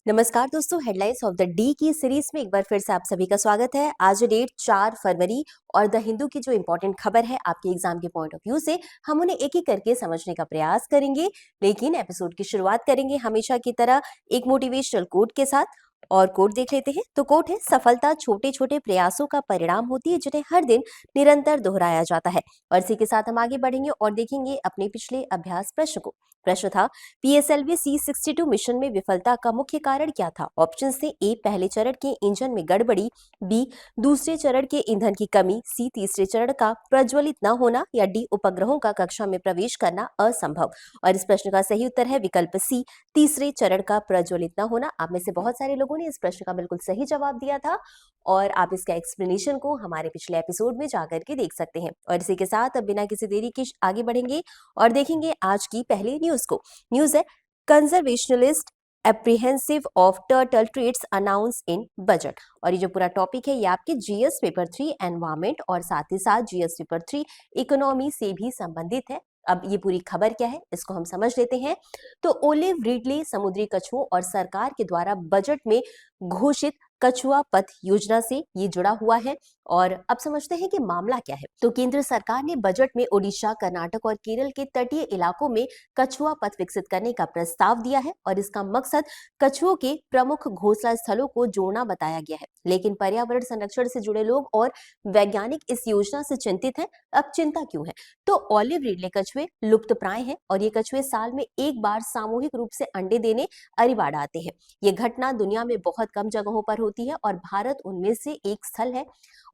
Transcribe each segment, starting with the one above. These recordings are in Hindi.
नमस्कार दोस्तों, हेडलाइंस ऑफ द डी की सीरीज में एक बार फिर से आप सभी का स्वागत है। आज डेट 4 फरवरी और द हिंदू की जो इंपॉर्टेंट खबर है आपके एग्जाम के पॉइंट ऑफ व्यू से हम उन्हें एक एक करके समझने का प्रयास करेंगे। लेकिन एपिसोड की शुरुआत करेंगे हमेशा की तरह एक मोटिवेशनल कोट के साथ। और कोट देख लेते हैं। तो कोट है, सफलता छोटे छोटे प्रयासों का परिणाम होती है जिन्हें हर दिन निरंतर दोहराया जाता है। और इसी के साथ हम आगे बढ़ेंगे और देखेंगे अपने पिछले अभ्यास प्रश्न को। प्रश्न था, पीएसएलवी C-62 मिशन में विफलता का मुख्य कारण क्या था? ऑप्शन थे, ए पहले चरण के इंजन में गड़बड़ी, बी दूसरे चरण के ईंधन की कमी, सी तीसरे चरण का प्रज्वलित न होना, या डी उपग्रहों का कक्षा में प्रवेश करना असंभव। और इस प्रश्न का सही उत्तर है विकल्प सी, तीसरे चरण का प्रज्वलित न होना। आप में से बहुत सारे लोगों ने इस प्रश्न का बिल्कुल सही जवाब दिया था और आप इसका एक्सप्लेनेशन को हमारे पिछले एपिसोड में जाकर के देख सकते हैं। और इसी के साथ अब बिना किसी देरी के आगे बढ़ेंगे और देखेंगे आज की पहली न्यूज को। न्यूज है, conservationists apprehensive of turtle trades announce in budget. और ये जो पूरा टॉपिक है ये आपके जीएस पेपर 3 एनवायरमेंट और साथ ही साथ जीएस पेपर 3 इकोनॉमी से भी संबंधित है। अब ये पूरी खबर क्या है इसको हम समझ लेते हैं। तो ओलिव रिडले समुद्री कछुओं और सरकार के द्वारा बजट में घोषित कछुआ पथ योजना से ये जुड़ा हुआ है। और अब समझते हैं कि मामला क्या है। तो केंद्र सरकार ने बजट में ओडिशा, कर्नाटक और केरल के तटीय इलाकों में कछुआ पथ विकसित करने का प्रस्ताव दिया है और इसका मकसद कछुओं के प्रमुख घोंसला स्थलों को जोड़ना बताया गया है। लेकिन पर्यावरण संरक्षण से जुड़े लोग और वैज्ञानिक इस योजना से चिंतित हैं। अब चिंता क्यों है? तो ऑलिव रिडले कछुए लुप्त प्राय हैं और ये कछुए साल में एक बार सामूहिक रूप से अंडे देने अरिवाड़ा आते हैं। ये घटना दुनिया में बहुत कम जगहों पर होती है और भारत उनमें से एक स्थल है।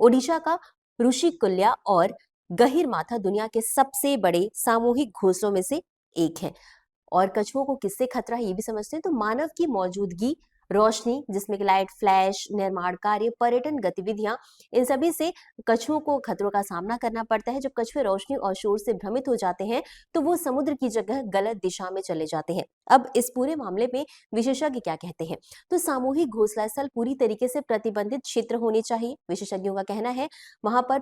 ओडिशा का ऋषिकुल्या और गहिरमाथा दुनिया के सबसे बड़े सामूहिक घोंसलों में से एक है। और कछुओं को किससे खतरा है ये भी समझते हैं। तो मानव की मौजूदगी, रोशनी जिसमें कि लाइट, फ्लैश, निर्माण कार्य, पर्यटन गतिविधियां, इन सभी से कछुओं को खतरों का सामना करना पड़ता है। जब कछुए रोशनी और शोर से भ्रमित हो जाते हैं तो वो समुद्र की जगह गलत दिशा में चले जाते हैं। अब इस पूरे मामले में विशेषज्ञ क्या कहते हैं? तो सामूहिक घोंसला स्थल पूरी तरीके से प्रतिबंधित क्षेत्र होने चाहिए। विशेषज्ञों का कहना है वहां पर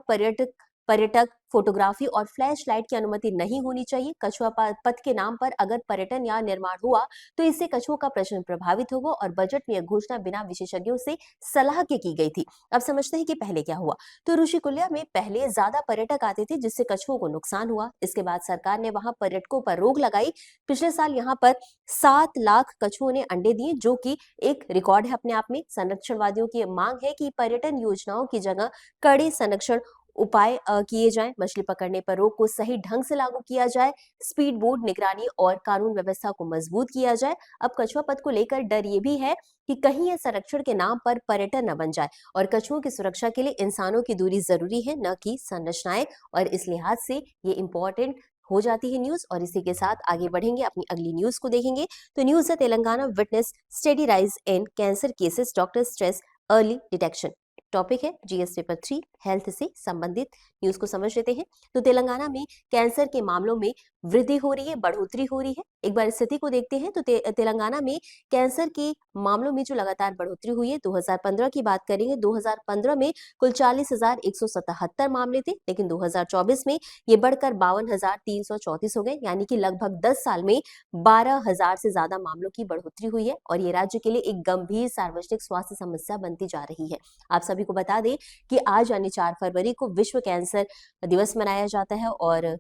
पर्यटक फोटोग्राफी और फ्लैश लाइट की अनुमति नहीं होनी चाहिए। कछुआ पथ के नाम पर अगर पर्यटन या निर्माण हुआ तो इससे कछुओं का प्रजनन प्रभावित होगा और बजट में यह घोषणा बिना विशेषज्ञों से सलाह के की गई थी। अब समझते हैं कि पहले क्या हुआ। तो ऋषिकुल्या में पहले ज्यादा पर्यटक आते थे जिससे कछुओं को नुकसान हुआ। इसके बाद सरकार ने वहां पर्यटकों पर रोक लगाई। पिछले साल यहाँ पर 7 लाख कछुओं ने अंडे दिए, जो कि एक रिकॉर्ड है अपने आप में। संरक्षणवादियों की मांग है कि पर्यटन योजनाओं की जगह कड़े संरक्षण उपाय किए जाएं, मछली पकड़ने पर रोक को सही ढंग से लागू किया जाए, स्पीड बोट निगरानी और कानून व्यवस्था को मजबूत किया जाए। अब कछुआ पथ को लेकर डर ये भी है कि कहीं यह संरक्षण के नाम पर पर्यटन न बन जाए। और कछुओं की सुरक्षा के लिए इंसानों की दूरी जरूरी है, न कि संरचनाएं। और इस लिहाज से ये इंपॉर्टेंट हो जाती है न्यूज। और इसी के साथ आगे बढ़ेंगे, अपनी अगली न्यूज को देखेंगे। तो न्यूज है, Telangana witness steady rise in cancer cases, doctor stress early detection. Topic है जीएस पेपर 3 हेल्थ से संबंधित। न्यूज को समझ लेते हैं। तो तेलंगाना में कैंसर के मामलों में वृद्धि हो रही है, बढ़ोतरी हो रही है। एक बार स्थिति को देखते हैं। तो तेलंगाना में कैंसर के मामलों में जो लगातार बढ़ोतरी हुई है, 2015 की बात करेंगे, 2015 में कुल 40,177 मामले थे, लेकिन 2024 में ये बढ़कर 52,334 हो गए। यानी कि लगभग 10 साल में 12,000 से ज्यादा मामलों की बढ़ोतरी हुई है और ये राज्य के लिए एक गंभीर सार्वजनिक स्वास्थ्य समस्या बनती जा रही है। आप सभी को बता दें कि आज यानी 4 फरवरी को विश्व कैंसर दिवस मनाया जाता है और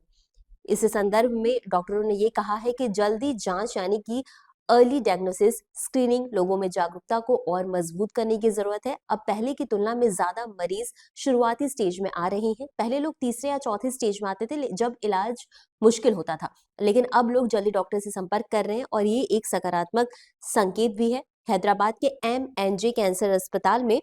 इस संदर्भ में डॉक्टरों ने ये कहा है कि जल्दी जांच यानी कि अर्ली डायग्नोसिस, स्क्रीनिंग, लोगों में जागरूकता को और मजबूत करने की जरूरत है। अब पहले की तुलना में ज्यादा मरीज शुरुआती स्टेज में आ रहे हैं। पहले लोग तीसरे या चौथे स्टेज में आते थे जब इलाज मुश्किल होता था, लेकिन अब लोग जल्दी डॉक्टर से संपर्क कर रहे हैं और ये एक सकारात्मक संकेत भी है। हैदराबाद के MNJ कैंसर अस्पताल में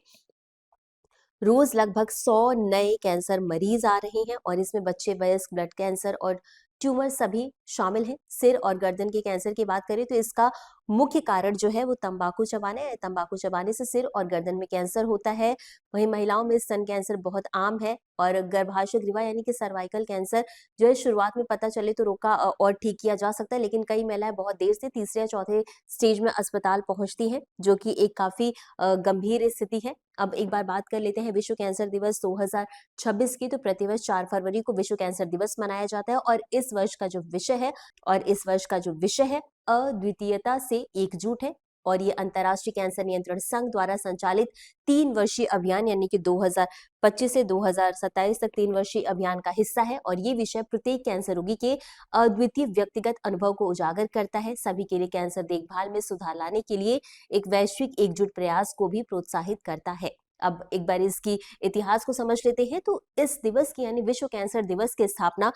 रोज लगभग 100 नए कैंसर मरीज आ रहे हैं और इसमें बच्चे, वयस्क, ब्लड कैंसर और ट्यूमर सभी शामिल हैं। सिर और गर्दन के कैंसर की बात करें तो इसका मुख्य कारण जो है वो तंबाकू चबाना है। तंबाकू चबाने से सिर और गर्दन में कैंसर होता है। वहीं महिलाओं में स्तन कैंसर बहुत आम है और गर्भाशय ग्रीवा यानी कि सर्वाइकल कैंसर जो है शुरुआत में पता चले तो रोका और ठीक किया जा सकता है, लेकिन कई महिलाएं बहुत देर से तीसरे या चौथे स्टेज में अस्पताल पहुंचती हैं, जो कि एक काफी गंभीर स्थिति है। अब एक बार बात कर लेते हैं विश्व कैंसर दिवस 2026 की। तो प्रतिवर्ष 4 फरवरी को विश्व कैंसर दिवस मनाया जाता है और इस वर्ष का जो विषय है अद्वितीयता से एकजुट है। और ये अंतर्राष्ट्रीय कैंसर नियंत्रण संघ द्वारा संचालित 3 वर्षीय अभियान यानी कि 2025 से 2027 तक 3 वर्षीय अभियान का हिस्सा है। और ये विषय प्रत्येक कैंसर रोगी के अद्वितीय व्यक्तिगत अनुभव को उजागर करता है, सभी के लिए कैंसर देखभाल में सुधार लाने के लिए एक वैश्विक एकजुट प्रयास को भी प्रोत्साहित करता है। अब एक बार इसकी इतिहास को समझ लेते हैं। तो इस दिवस की यानी विश्व कैंसर दिवस की स्थापना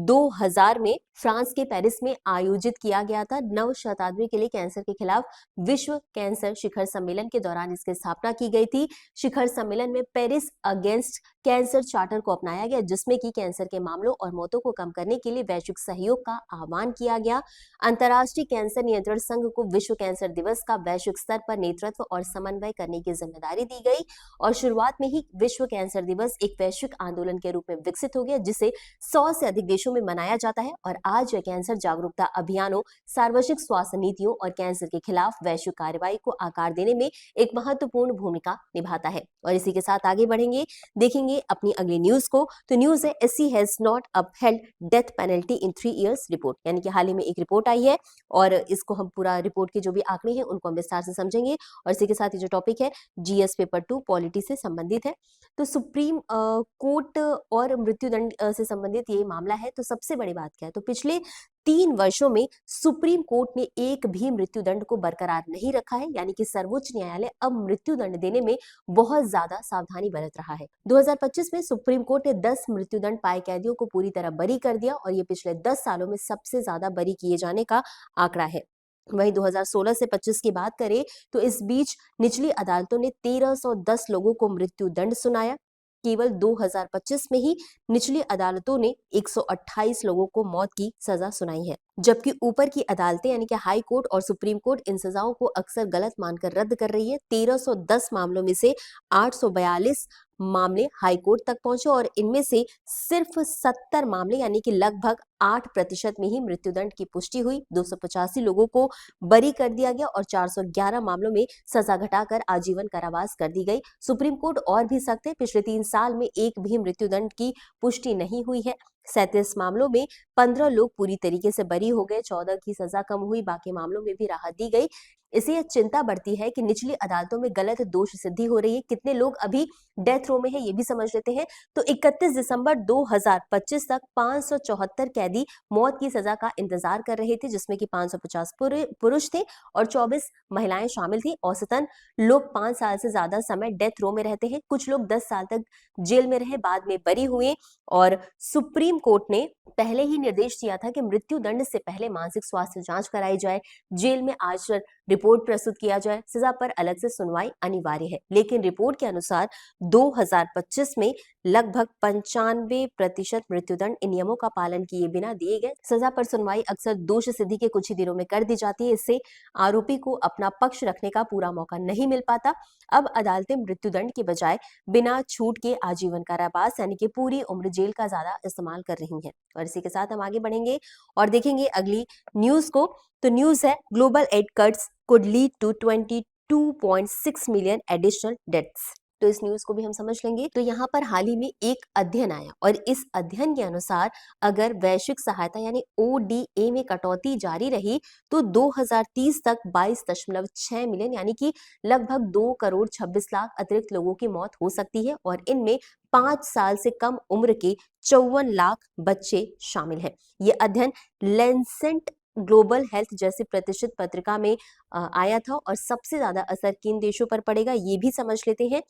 2000 में फ्रांस के पेरिस में आयोजित किया गया था। नव शताब्दी के लिए कैंसर के खिलाफ विश्व कैंसर शिखर सम्मेलन के दौरान इसकी स्थापना की गई थी। शिखर सम्मेलन में पेरिस अगेंस्ट कैंसर चार्टर को अपनाया गया, जिसमें कि कैंसर के मामलों और मौतों को कम करने के लिए वैश्विक सहयोग का आह्वान किया गया। अंतर्राष्ट्रीय कैंसर नियंत्रण संघ को विश्व कैंसर दिवस का वैश्विक स्तर पर नेतृत्व और समन्वय करने की जिम्मेदारी दी गई। और शुरुआत में ही विश्व कैंसर दिवस एक वैश्विक आंदोलन के रूप में विकसित हो गया, जिसे 100 से अधिक देशों में मनाया जाता है। और आज यह कैंसर जागरूकता अभियानों, सार्वजनिक स्वास्थ्य नीतियों और कैंसर के खिलाफ वैश्विक कार्रवाई को आकार देने में एक महत्वपूर्ण भूमिका निभाता है। और इसी के साथ आगे बढ़ेंगे, देखेंगे अपनी अगली न्यूज को। तो न्यूज है SC has not upheld death penalty in 3 years report, यानी कि हाल ही में एक रिपोर्ट आई है और इसको हम पूरा रिपोर्ट के जो भी आंकड़े हैं उनको हम विस्तार से समझेंगे। और इसी के साथ ये जो टॉपिक है जीएस पेपर 2 पॉलिटी से संबंधित है। तो सुप्रीम कोर्ट और मृत्युदंड से संबंधित ये मामला है। तो सबसे बड़ी बात क्या है, तो पिछले 3 वर्षों में सुप्रीम कोर्ट ने एक भी मृत्युदंड को बरकरार नहीं रखा है, यानी कि सर्वोच्च न्यायालय अब मृत्युदंड देने में बहुत ज्यादा सावधानी बरत रहा है। 2025 में सुप्रीम कोर्ट ने 10 मृत्युदंड पाए कैदियों को पूरी तरह बरी कर दिया और ये पिछले 10 सालों में सबसे ज्यादा बरी किए जाने का आंकड़ा है। वहीं 2016 से 25 की बात करें तो इस बीच निचली अदालतों ने 1310 लोगों को मृत्युदंड सुनाया। केवल 2025 में ही निचली अदालतों ने 128 लोगों को मौत की सजा सुनाई है, जबकि ऊपर की अदालतें यानी कि हाई कोर्ट और सुप्रीम कोर्ट इन सजाओं को अक्सर गलत मानकर रद्द कर रही है। 1310 मामलों में से 842 मामले हाई कोर्ट तक पहुंचे और इनमें से सिर्फ 70 मामले यानी कि लगभग 8% में ही मृत्युदंड की पुष्टि हुई। 285 लोगों को बरी कर दिया गया और 411 मामलों में सजा घटाकर आजीवन कारावास कर दी गई। सुप्रीम कोर्ट और भी सख्त है, पिछले 3 साल में एक भी मृत्युदंड की पुष्टि नहीं हुई है। 37 मामलों में 15 लोग पूरी तरीके से बरी हो गए, 14 की सजा कम हुई, बाकी मामलों में भी राहत दी गई। इससे यह चिंता बढ़ती है कि निचली अदालतों में गलत दोष सिद्धि हो रही है। कितने लोग अभी डेथ रो में है ये भी समझ लेते हैं। तो 31 दिसंबर 2025 तक 574 कैदी मौत की सजा का इंतजार कर रहे थे, जिसमें कि 550 पुरुष थे और 24 महिलाएं शामिल थी। औसतन लोग 5 साल से ज्यादा समय डेथ रो में रहते हैं। कुछ लोग 10 साल तक जेल में रहे, बाद में बरी हुए। और सुप्रीम कोर्ट ने पहले ही निर्देश दिया था कि मृत्युदंड से पहले मानसिक स्वास्थ्य जांच कराई जाए, जेल में आज रिपोर्ट प्रस्तुत किया जाए, सजा पर अलग से सुनवाई अनिवार्य है। लेकिन रिपोर्ट के अनुसार 2025 में लगभग 95% मृत्युदंड इन नियमों का पालन किए बिना दिए गए। सजा पर सुनवाई अक्सर दोष सिद्धि के कुछ ही दिनों में कर दी जाती है। इससे आरोपी को अपना पक्ष रखने का पूरा मौका नहीं मिल पाता। अब अदालतें मृत्युदंड के बजाय बिना छूट के आजीवन कारावास यानी कि पूरी उम्र जेल का ज्यादा इस्तेमाल कर रही हैं। और इसी के साथ हम आगे बढ़ेंगे और देखेंगे अगली न्यूज को। तो न्यूज है global aid cuts could lead to 22.6 million additional deaths. तो इस न्यूज को भी हम समझ लेंगे। तो यहाँ पर हाल ही में एक अध्ययन आया और इस अध्ययन के अनुसार अगर वैश्विक सहायता यानी ओडीए में कटौती जारी रही तो 2030 तक 22.6 मिलियन यानी कि लगभग 2 करोड़ 26 लाख अतिरिक्त लोगों की मौत हो सकती है और इनमें 5 साल से कम उम्र के 54 लाख बच्चे शामिल हैं। ये अध्ययन लेंसेट ग्लोबल हेल्थ जैसी प्रतिष्ठित पत्रिका में आया था और सबसे ज्यादा असर किन देशों पर पड़ेगा ये भी समझ लेते हैं।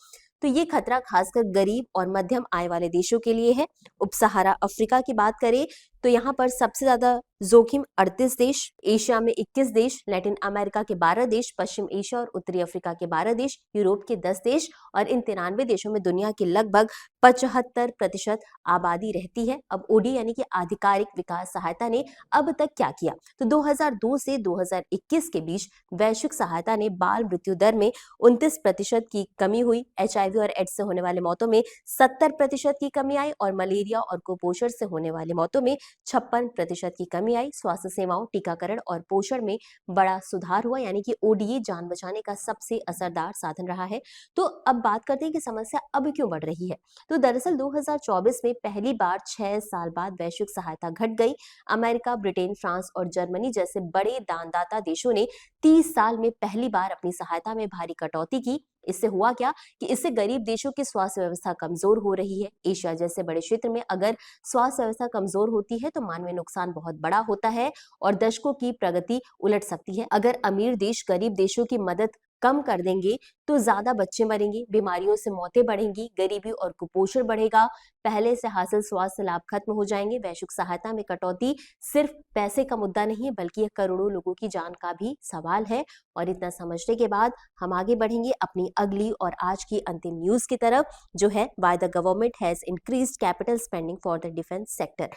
तो ये खतरा खासकर गरीब और मध्यम आय वाले देशों के लिए है। उप सहारा अफ्रीका की बात करें तो यहाँ पर सबसे ज्यादा जोखिम 38 देश, एशिया में 21 देश, लैटिन अमेरिका के 12 देश, पश्चिम एशिया और उत्तरी अफ्रीका के 12 देश, यूरोप के 10 देश और इन 93 देशों में दुनिया की लगभग 75% आबादी रहती है। अब ओडी यानी कि आधिकारिक विकास सहायता ने अब तक क्या किया, तो 2002 से 2021 के बीच वैश्विक सहायता ने बाल मृत्यु दर में 29% की कमी हुई, एचआईवी और एड्स से होने वाले मौतों में 70% की कमी आई और मलेरिया और कुपोषण से होने वाली मौतों में 56% की कमी आई। स्वास्थ्य सेवाओं, टीकाकरण और पोषण में बड़ा सुधार हुआ, यानी कि ओडीए जान बचाने का सबसे असरदार साधन रहा है। तो अब बात करते हैं कि समस्या अब क्यों बढ़ रही है। तो दरअसल 2024 में पहली बार 6 साल बाद वैश्विक सहायता घट गई। अमेरिका, ब्रिटेन, फ्रांस और जर्मनी जैसे बड़े दानदाता देशों ने 30 30 साल में पहली बार अपनी सहायता में भारी कटौती की। इससे हुआ क्या कि इससे गरीब देशों की स्वास्थ्य व्यवस्था कमजोर हो रही है। एशिया जैसे बड़े क्षेत्र में अगर स्वास्थ्य व्यवस्था कमजोर होती है तो मानवीय नुकसान बहुत बड़ा होता है और दशकों की प्रगति उलट सकती है। अगर अमीर देश गरीब देशों की मदद कम कर देंगे तो ज्यादा बच्चे मरेंगे, बीमारियों से मौतें बढ़ेंगी, गरीबी और कुपोषण बढ़ेगा, पहले से हासिल स्वास्थ्य लाभ खत्म हो जाएंगे। वैश्विक सहायता में कटौती सिर्फ पैसे का मुद्दा नहीं है बल्कि यह करोड़ों लोगों की जान का भी सवाल है। और इतना समझने के बाद हम आगे बढ़ेंगे अपनी अगली और आज की अंतिम न्यूज की तरफ, जो है why the government has increased capital spending for the defence sector.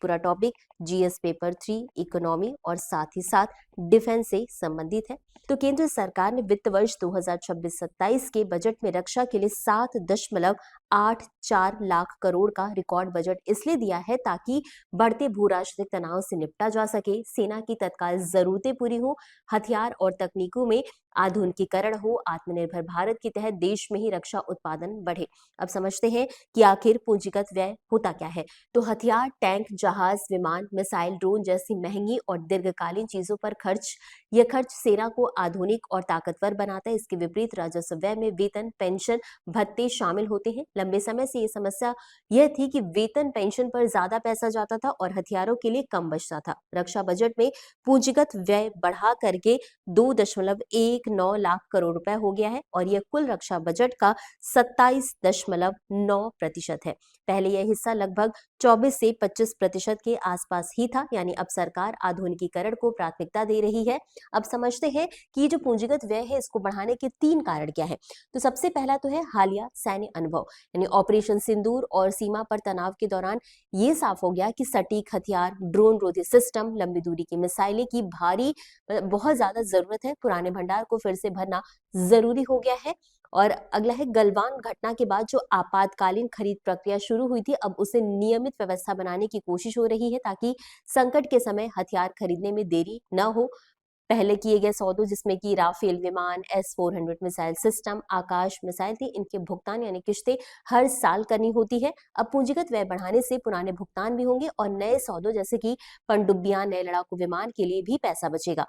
पूरा टॉपिक जीएस पेपर 3 इकोनॉमी और साथ ही साथ डिफेंस से संबंधित है। तो केंद्र सरकार ने वित्त वर्ष 2026-27 के बजट में रक्षा के लिए 7.84 लाख करोड़ का रिकॉर्ड बजट इसलिए दिया है ताकि बढ़ते भू राजनीतिक तनाव से निपटा जा सके, सेना की तत्काल जरूरतें पूरी हो, हथियार और तकनीकों में आधुनिकीकरण हो, आत्मनिर्भर भारत के तहत देश में ही रक्षा उत्पादन बढ़े। अब समझते हैं कि आखिर पूंजीगत व्यय होता क्या है। तो हथियार, टैंक, जहाज, विमान, मिसाइल, ड्रोन जैसी महंगी और दीर्घकालीन चीजों पर यह खर्च सेना को आधुनिक और ताकतवर बनाता है। इसके विपरीत राजस्व व्यय में वेतन, पेंशन, भत्ते शामिल होते हैं। लंबे समय से ये समस्या यह थी कि वेतन, पेंशन पर ज्यादा पैसा जाता था और हथियारों के लिए कम बचता था। रक्षा बजट में पूंजीगत व्यय बढ़ा करके 2.19 लाख करोड़ रुपए हो गया है और यह कुल रक्षा बजट का 27.9% है। पहले यह हिस्सा लगभग 24 से 25% के आसपास ही था, यानी अब सरकार आधुनिकीकरण को प्राथमिकता दे रही है। अब समझते हैं कि जो पूंजीगत व्यय है इसको बढ़ाने के 3 कारण क्या है। तो सबसे पहला तो है हालिया सैन्य अनुभव, यानी ऑपरेशन सिंदूर और सीमा पर तनाव के दौरान ये साफ हो गया कि सटीक हथियार, ड्रोन रोधी सिस्टम, लंबी दूरी की मिसाइलें की बहुत ज्यादा जरूरत है। पुराने भंडार को फिर से भरना जरूरी हो गया है। और अगला है गलवान घटना के बाद जो आपातकालीन खरीद प्रक्रिया शुरू हुई थी, अब उसे नियमित व्यवस्था बनाने की कोशिश हो रही है ताकि संकट के समय हथियार खरीदने में देरी न हो। पहले किए गए सौदों जिसमें कि राफेल विमान, S-400 मिसाइल सिस्टम, आकाश मिसाइल थी, इनके भुगतान यानी किश्तें हर साल करनी होती है। अब पूंजीगत व्यय बढ़ाने से पुराने भुगतान भी होंगे और नए सौदों जैसे कि पनडुब्बियां, नए लड़ाकू विमान के लिए भी पैसा बचेगा।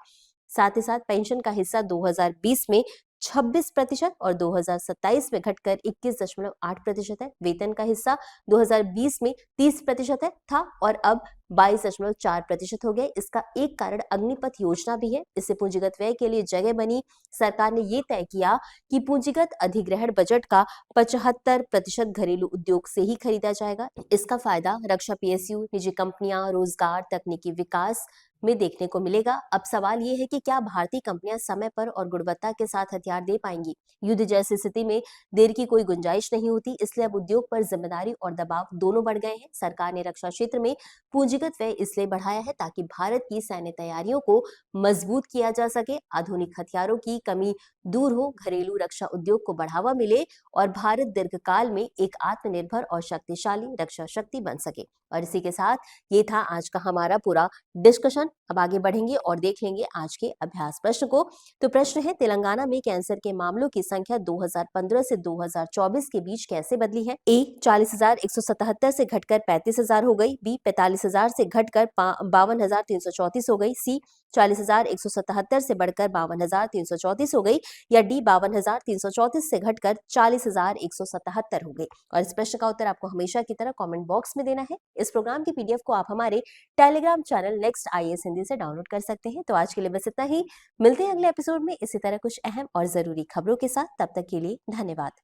साथ ही साथ पेंशन का हिस्सा 2020 में 26% और 2027 में घटकर 21.8% है। वेतन का हिस्सा 2020 में 30% है था और अब 22.4% हो गया। इसका एक कारण अग्निपथ योजना भी है, इससे पूंजीगत व्यय के लिए जगह बनी। सरकार ने ये तय किया कि पूंजीगत अधिग्रहण बजट का 75% घरेलू उद्योग से ही खरीदा जाएगा। इसका फायदा रक्षा पीएसयू, निजी कंपनियां, रोजगार, तकनीकी विकास में देखने को मिलेगा। अब सवाल ये है कि क्या भारतीय कंपनियां समय पर और गुणवत्ता के साथ हथियार दे पाएंगी। युद्ध जैसी स्थिति में देर की कोई गुंजाइश नहीं होती, इसलिए अब उद्योग पर जिम्मेदारी और दबाव दोनों बढ़ गए हैं। सरकार ने रक्षा क्षेत्र में पूंजीगत व्यय इसलिए बढ़ाया है ताकि भारत की सैन्य तैयारियों को मजबूत किया जा सके, आधुनिक हथियारों की कमी दूर हो, घरेलू रक्षा उद्योग को बढ़ावा मिले और भारत दीर्घकाल में एक आत्मनिर्भर और शक्तिशाली रक्षा शक्ति बन सके। और इसी के साथ ये था आज का हमारा पूरा डिस्कशन। अब आगे बढ़ेंगे और देख लेंगे आज के अभ्यास प्रश्न को। तो प्रश्न है, तेलंगाना में कैंसर के मामलों की संख्या 2015 से 2024 के बीच कैसे बदली है। ए 40,177 से घटकर 35,000 हो गई, बी 45,000 से घटकर 52,334 हो गई, सी 40,177 से बढ़कर 52,334 हो गई, या डी 52,334 से घटकर 40,177 हो गई। और इस प्रश्न का उत्तर आपको हमेशा की तरह कमेंट बॉक्स में देना है। इस प्रोग्राम की पीडीएफ को आप हमारे Telegram channel next IAS Hindi से डाउनलोड कर सकते हैं। तो आज के लिए बस इतना ही, मिलते हैं अगले एपिसोड में इसी तरह कुछ अहम और जरूरी खबरों के साथ। तब तक के लिए धन्यवाद।